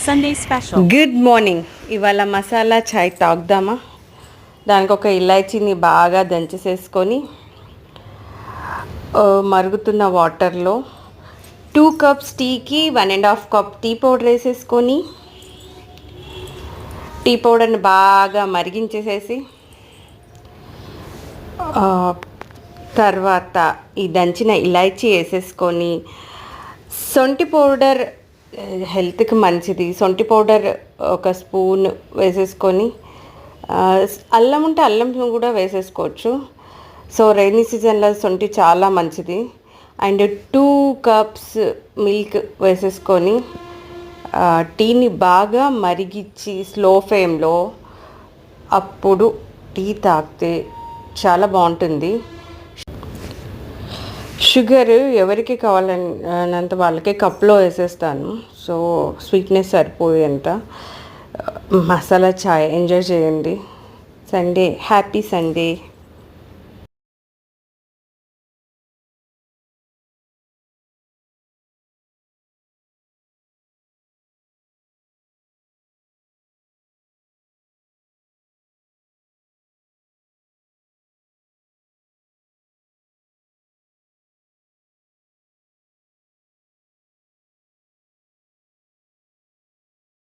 Sunday special. Good morning. ఇవాళ మసాలా చాయ్ తాగుదామా? దానికి ఒక ఇలాచీని బాగా దంచేసేసుకొని మరుగుతున్న వాటర్లో 2 కప్స్ టీకి 1.5 కప్ టీ పౌడర్ వేసేసుకొని టీ పౌడర్ని బాగా మరిగించేసేసి తర్వాత ఈ దంచిన ఇలాచీ వేసేసుకొని సొంటి పౌడర్ హెల్త్కి మంచిది. సొంటి పౌడర్ ఒక స్పూన్ వేసేసుకొని అల్లం ఉంటే అల్లం కూడా వేసేసుకోవచ్చు. సో రైనీ సీజన్లో సొంటి చాలా మంచిది. అండ్ 2 కప్స్ మిల్క్ వేసేసుకొని టీని బాగా మరిగించి స్లో ఫ్లేమ్లో అప్పుడు టీ తాగితే చాలా బాగుంటుంది. షుగర్ ఎవరికి కావాలన్నంత వాళ్ళకి కప్లో వేసేస్తాను. సో స్వీట్నెస్ సరిపోయేంత మసాలా చాయ్ ఎంజాయ్ చేయండి. Sunday happy Sunday.